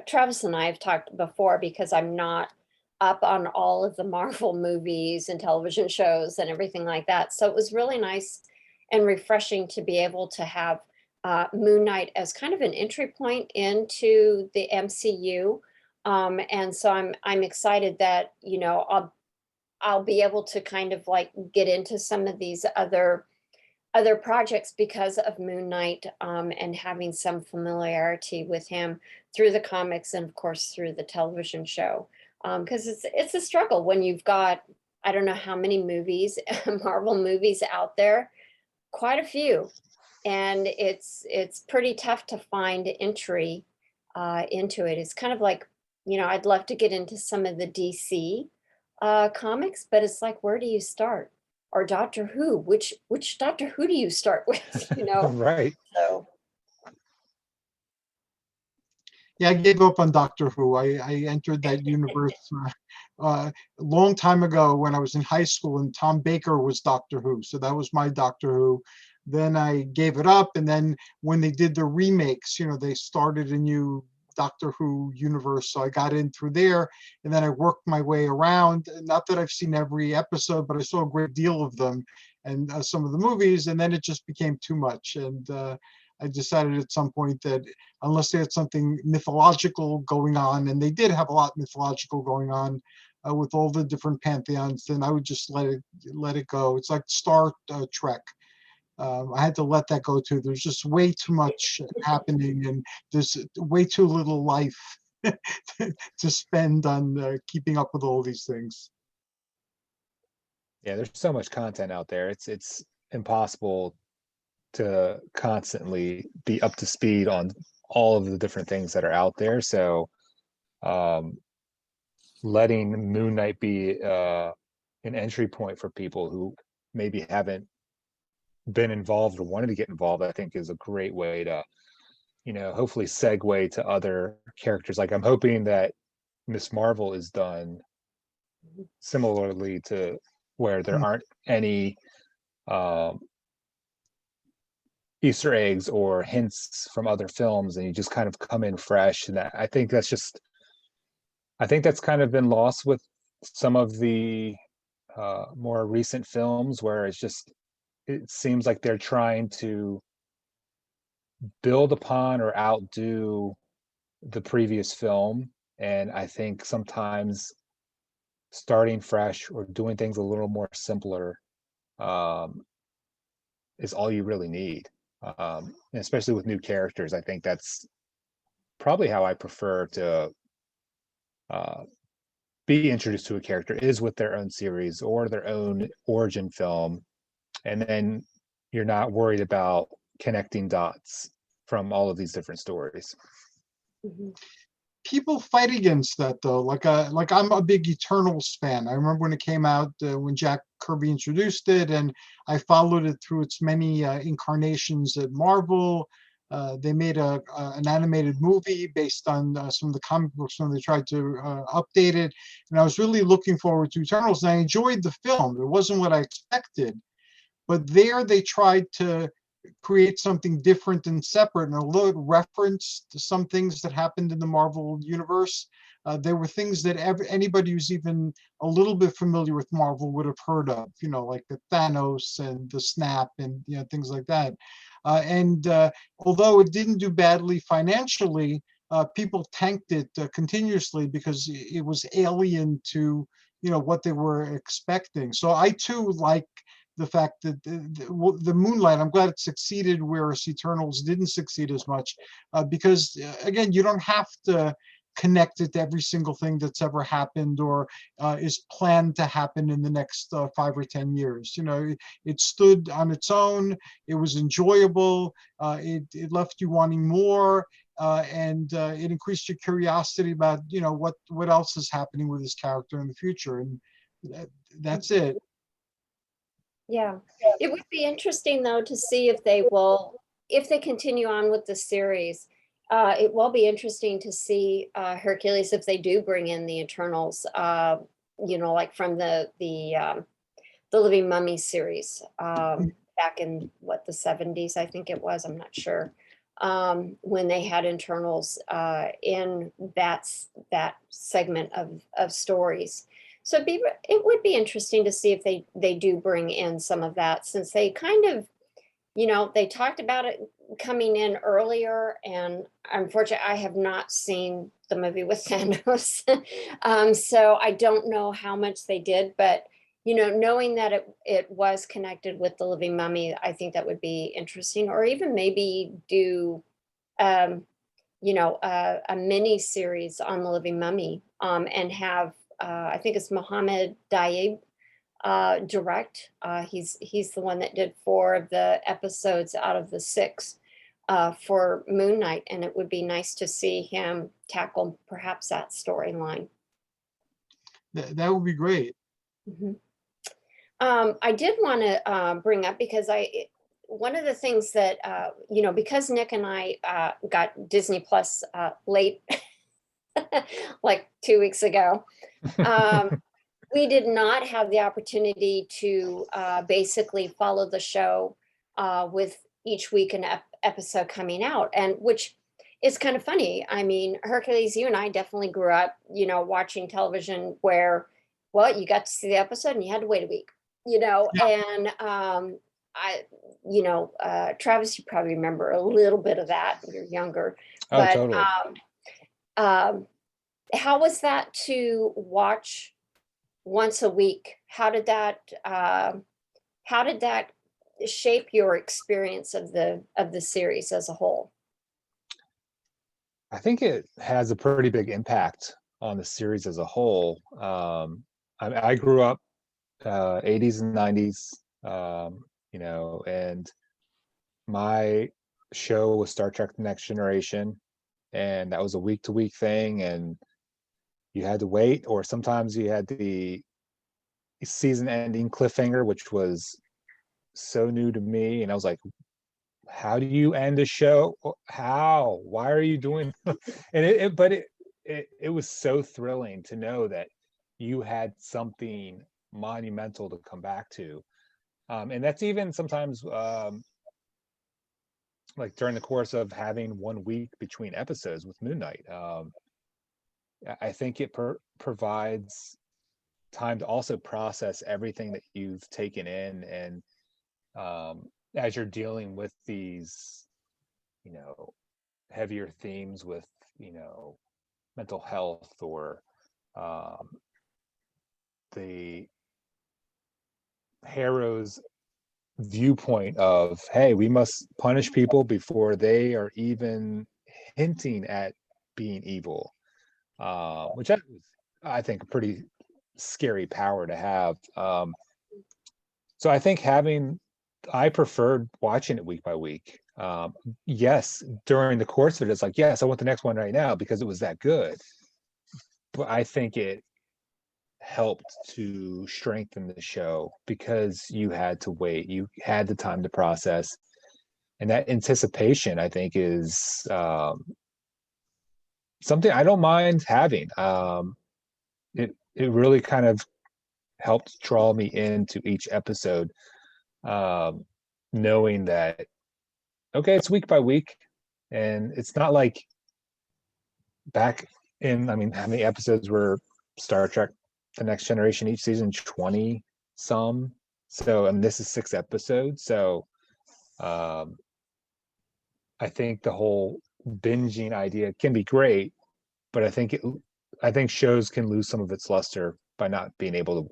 C: Travis and I have talked before, because I'm not up on all of the Marvel movies and television shows and everything like that. So it was really nice and refreshing to be able to have Moon Knight as kind of an entry point into the MCU. And so I'm excited that, I'll be able to kind of like get into some of these other projects because of Moon Knight, and having some familiarity with him through the comics, and of course through the television show. Because it's a struggle when you've got, I don't know how many movies, Marvel movies out there, quite a few, and it's pretty tough to find entry into it. It's kind of like, I'd love to get into some of the DC comics, but it's like, where do you start? Or Doctor Who, which Doctor Who do you start with?
E: Right.
C: So
B: Yeah, I gave up on Doctor Who. I entered that universe a long time ago when I was in high school, and Tom Baker was Doctor Who. So that was my Doctor Who. Then I gave it up. And then when they did the remakes, they started a new Doctor Who universe. So I got in through there, and then I worked my way around. Not that I've seen every episode, but I saw a great deal of them, and some of the movies. And then it just became too much. And I decided at some point that unless they had something mythological going on, and they did have a lot mythological going on, with all the different pantheons, then I would just let it go. It's like Star Trek. I had to let that go too. There's just way too much happening, and there's way too little life to spend on keeping up with all these things.
E: Yeah, there's so much content out there. It's impossible to constantly be up to speed on all of the different things that are out there. So letting Moon Knight be an entry point for people who maybe haven't been involved or wanted to get involved, I think is a great way to, hopefully segue to other characters. Like I'm hoping that Miss Marvel is done similarly to where there aren't any Easter eggs or hints from other films, and you just kind of come in fresh. And I think that's kind of been lost with some of the more recent films, where it seems like they're trying to build upon or outdo the previous film. And I think sometimes starting fresh or doing things a little more simpler is all you really need. Especially with new characters, I think that's probably how I prefer to be introduced to a character, is with their own series or their own origin film. And then you're not worried about connecting dots from all of these different stories.
B: People fight against that though. Like I'm a big Eternals fan. I remember when it came out, when Jack Kirby introduced it, and I followed it through its many incarnations at Marvel. They made an animated movie based on some of the comic books when they tried to update it, and I was really looking forward to Eternals, and I enjoyed the film. It wasn't what I expected, but there they tried to create something different and separate. And although it referenced some things that happened in the Marvel universe, there were things that anybody who's even a little bit familiar with Marvel would have heard of, like the Thanos and the Snap and things like that. And although it didn't do badly financially, people tanked it continuously because it was alien to what they were expecting. So I too like the fact that the Moonlight, I'm glad it succeeded, whereas Eternals didn't succeed as much, because again, you don't have to connect it to every single thing that's ever happened or is planned to happen in the next 5 or 10 years. It stood on its own. It was enjoyable. It left you wanting more, and it increased your curiosity about what else is happening with this character in the future, and that's it.
C: Yeah, it would be interesting though to see if they continue on with the series. It will be interesting to see Hercules if they do bring in the Eternals, like from the Living Mummy series back in the 70s, I think it was. I'm not sure, when they had Eternals in that segment of stories. So it would be interesting to see if they do bring in some of that, since they kind of, they talked about it coming in earlier, and unfortunately I have not seen the movie with Thanos. So I don't know how much they did, but knowing that it was connected with the Living Mummy, I think that would be interesting, or even maybe do a mini series on the Living Mummy, and have I think it's Mohammed Diak direct. He's the one that did 4 of the episodes out of the 6 for Moon Knight, and it would be nice to see him tackle perhaps that storyline.
B: That would be great.
C: Mm-hmm. I did want to bring up, because one of the things that because Nick and I got Disney Plus late, like 2 weeks ago. We did not have the opportunity to basically follow the show with each week an episode coming out, and which is kind of funny. I mean, Hercules, you and I definitely grew up, watching television where, well, you got to see the episode and you had to wait a week,
B: Yeah.
C: and Travis, you probably remember a little bit of that. You're younger.
E: Oh,
C: but
E: totally.
C: how was that to watch once a week, how did that shape your experience of the series as a whole?
E: I think it has a pretty big impact on the series as a whole. I grew up 80s and 90s, and my show was Star Trek: The Next Generation, and that was a week-to-week thing, and you had to wait, or sometimes you had the season-ending cliffhanger, which was so new to me, and I was like, how do you end a show? How? Why are you doing? And it was so thrilling to know that you had something monumental to come back to. And that's even sometimes like during the course of having 1 week between episodes with Moon Knight. I think it provides time to also process everything that you've taken in, and as you're dealing with these, heavier themes with, mental health, or the hero's viewpoint of, hey, we must punish people before they are even hinting at being evil, which I think a pretty scary power to have. So I think I preferred watching it week by week. Yes, during the course of it, it's like, yes, I want the next one right now because it was that good. But I think it helped to strengthen the show because you had to wait, you had the time to process, and that anticipation, I think, is something I don't mind having. It really kind of helped draw me into each episode, knowing that, okay, it's week by week, and it's not like back in, I mean, how many episodes were Star Trek: The Next Generation each season? 20 some. So, and this is 6 episodes. So, I think the whole binging idea can be great, but I think shows can lose some of its luster by not being able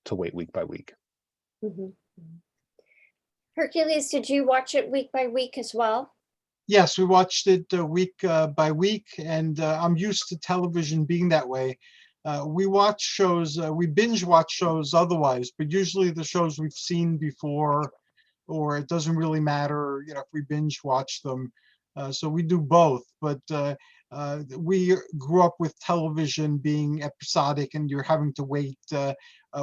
E: to wait week by week.
C: Mhm. Hercules, did you watch it week by week as well?
B: Yes, we watched it week by week, and I'm used to television being that way. We watch shows, we binge watch shows otherwise, but usually the shows we've seen before, or it doesn't really matter, if we binge watch them. So we do both, but we grew up with television being episodic, and you're having to wait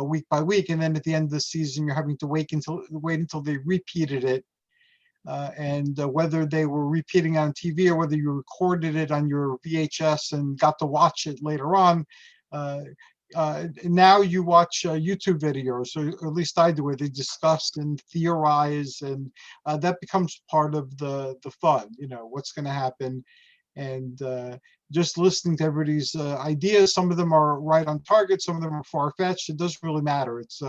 B: week by week, and then at the end of the season, you're having to wait until they repeated it. And whether they were repeating on TV or whether you recorded it on your VHS and got to watch it later on, now you watch YouTube videos, or at least I do, where they discuss and theorize, and that becomes part of the fun. What's going to happen, and just listening to everybody's ideas. Some of them are right on target, some of them are far-fetched. It doesn't really matter. It's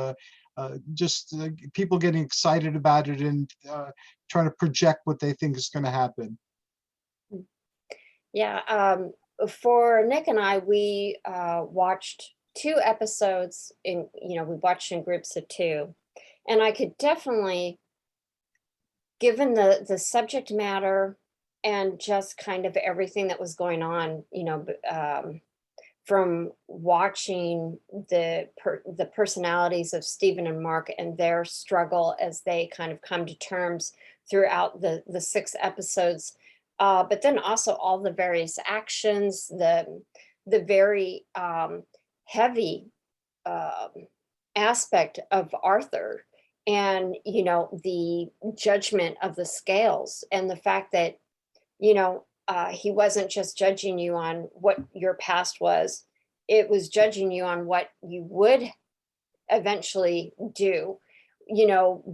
B: just people getting excited about it and trying to project what they think is going to happen.
C: Yeah, for Nick and I, we watched 2 episodes we watched in groups of 2, and I could definitely, given the subject matter and just kind of everything that was going on, from watching the personalities of Stephen and Mark and their struggle as they kind of come to terms throughout the 6 episodes, but then also all the various actions, the very heavy aspect of Arthur, and the judgment of the scales, and the fact that he wasn't just judging you on what your past was, it was judging you on what you would eventually do,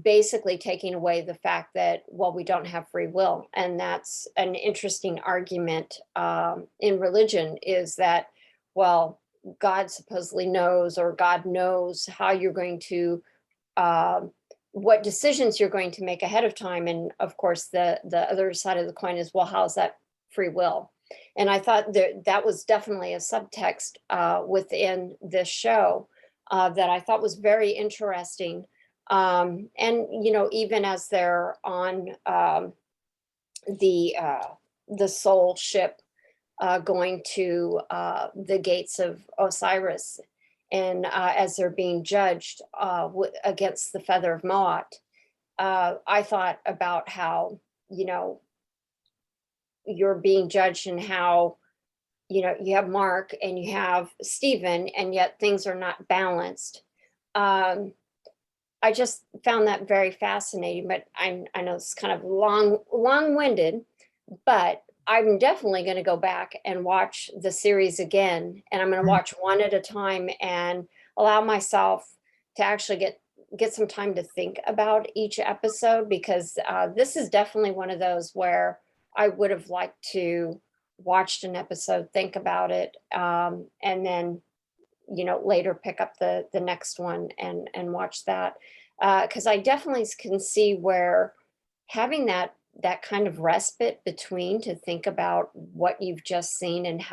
C: basically taking away the fact that, well, we don't have free will. And that's an interesting argument in religion, is that, well, God supposedly knows, or God knows how you're going to, what decisions you're going to make ahead of time. And of course, the other side of the coin is, well, how's that free will? And I thought that was definitely a subtext within this show. that I thought was very interesting. And, you know, even as they're on the soul ship going to the gates of Osiris, and as they're being judged against the feather of Moat, I thought about how, you know, you're being judged and how, you know, you have Mark and you have Stephen, and yet things are not balanced. I just found that very fascinating, but I know it's kind of long-winded, but I'm definitely going to go back and watch the series again, and I'm going to watch one at a time and allow myself to actually get some time to think about each episode, because this is definitely one of those where I would have liked to watched an episode, think about it, and then, you know, later pick up the next one and watch that, because I definitely can see where having that kind of respite between to think about what you've just seen and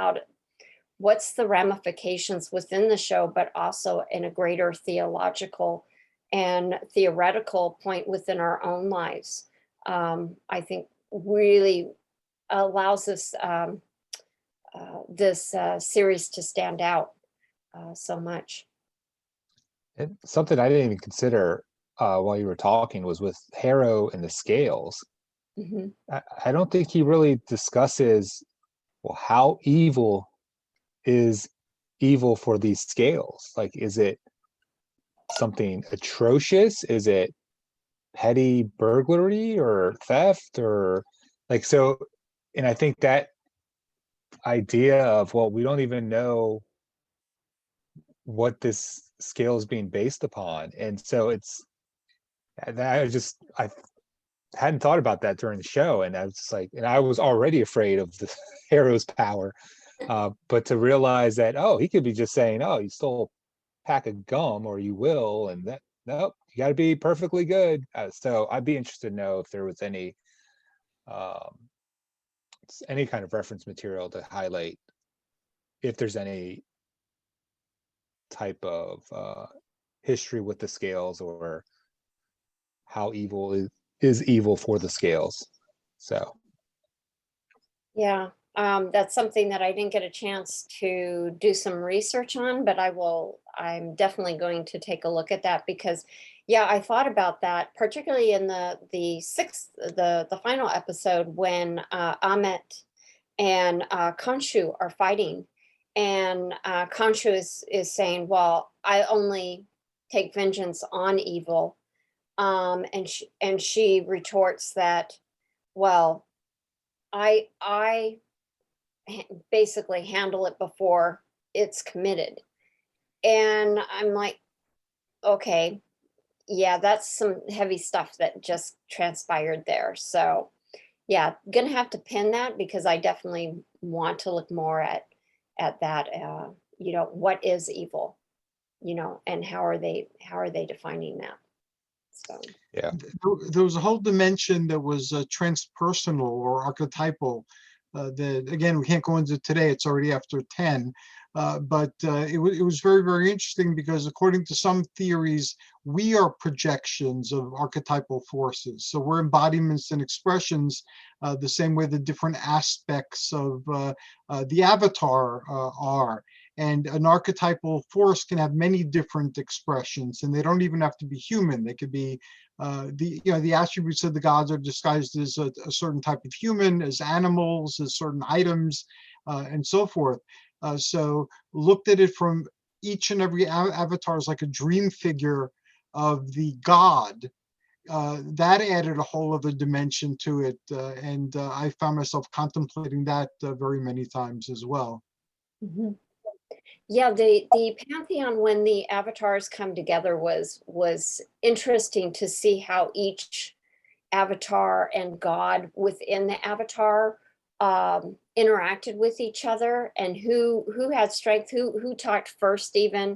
C: what's the ramifications within the show, but also in a greater theological and theoretical point within our own lives, I think really allows us this series to stand out so much.
E: And something I didn't even consider while you were talking was with Harrow and the scales.
C: Mm-hmm.
E: I don't think he really discusses, well, how evil is evil for these scales? Like, is it something atrocious? Is it petty burglary or theft or like, so? And I think that idea of, well, we don't even know what this scale is being based upon. And so I hadn't thought about that during the show. And I was just like, and I was already afraid of the Harrow's power. But to realize that, oh, he could be just saying, oh, you stole a pack of gum or you will, and that, nope, you got to be perfectly good. So I'd be interested to know if there was any kind of reference material to highlight if there's any type of history with the scales, or how evil is evil for the scales. So
C: Yeah, that's something that I didn't get a chance to do some research on, but I'm definitely going to take a look at that, because yeah, I thought about that, particularly in the final episode when Ahmet and Khonshu are fighting, and Khonshu is saying, well, I only take vengeance on evil, and she retorts that, well, I basically handle it before it's committed. And I'm like, okay, yeah, that's some heavy stuff that just transpired there. So yeah, gonna have to pin that, because I definitely want to look more at that, you know, what is evil, you know, and how are they defining that? So
E: yeah,
B: There was a whole dimension that was transpersonal or archetypal that, again, we can't go into today. It's already after 10. But it was very, very interesting, because according to some theories, we are projections of archetypal forces. So we're embodiments and expressions, the same way the different aspects of the avatar are. And an archetypal force can have many different expressions, and they don't even have to be human. They could be the attributes of the gods are disguised as a certain type of human, as animals, as certain items, and so forth. So looked at it from each and every avatar as like a dream figure of the god. That added a whole other dimension to it, and I found myself contemplating that very many times as well.
C: mhm. Yeah, the pantheon, when the avatars come together, was interesting to see how each avatar and god within the avatar interacted with each other, and who had strength, who talked first even,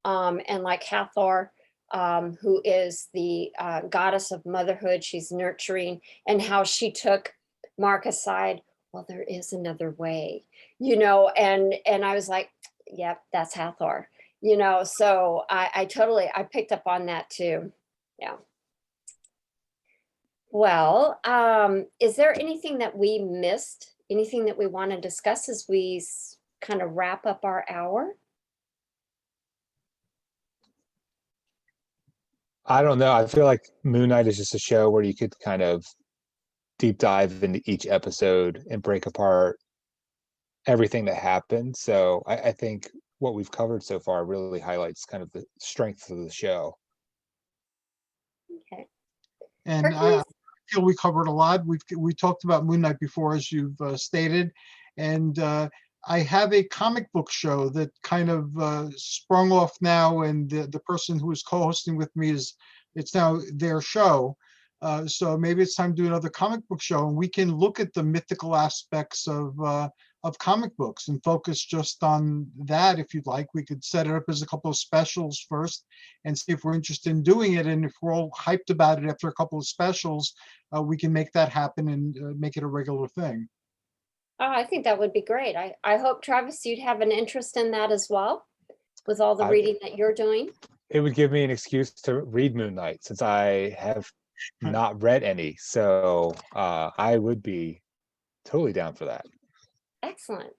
C: and like Hathor, who is the goddess of motherhood, she's nurturing, and how she took Mark aside. Well, there is another way, you know, and I was like, yep, that's Hathor. So I picked up on that too. Yeah. Well, is there anything that we missed? Anything that we want to discuss as we kind of wrap up our hour?
E: I don't know. I feel like Moon Knight is just a show where you could kind of deep dive into each episode and break apart everything that happened. So I think what we've covered so far really highlights kind of the strength of the show.
C: Okay.
B: And I
C: Hercules?
B: feel we covered a lot. We talked about Moon Knight before, as you've stated, and I have a comic book show that kind of sprung off now, and the person who is co-hosting with me it's now their show. So maybe it's time to do another comic book show, and we can look at the mythical aspects of comic books and focus just on that. If you'd like, we could set it up as a couple of specials first and see if we're interested in doing it. And if we're all hyped about it after a couple of specials, we can make that happen and make it a regular thing.
C: Oh, I think that would be great. I hope, Travis, you'd have an interest in that as well, with all the reading that you're doing.
E: It would give me an excuse to read Moon Knight since I have not read any. So I would be totally down for that.
C: Excellent.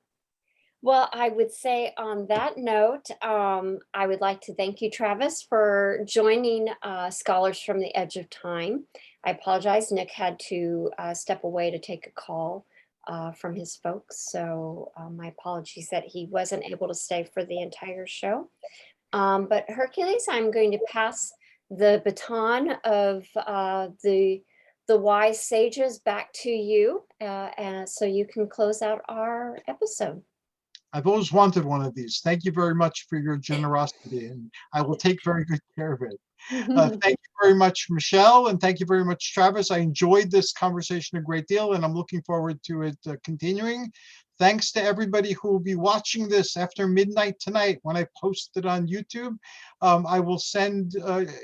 C: Well, I would say on that note, I would like to thank you, Travis, for joining Scholars from the Edge of Time. I apologize. Nick had to step away to take a call from his folks. So my apologies that he wasn't able to stay for the entire show. But Hercules, I'm going to pass the baton of the wise sages back to you, and so you can close out our episode.
B: I've always wanted one of these. Thank you very much for your generosity, and I will take very good care of it. Thank you very much, Michele, and thank you very much, Travis. I enjoyed this conversation a great deal, and I'm looking forward to it continuing. Thanks to everybody who will be watching this after midnight tonight when I post it on YouTube. I will send,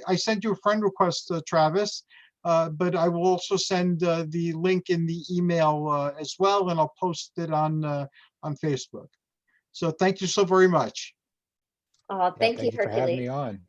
B: I sent you a friend request, Travis, but I will also send the link in the email as well, and I'll post it on Facebook. So thank you so very much.
C: Thank you,
E: for having me
C: Hercules.
E: on.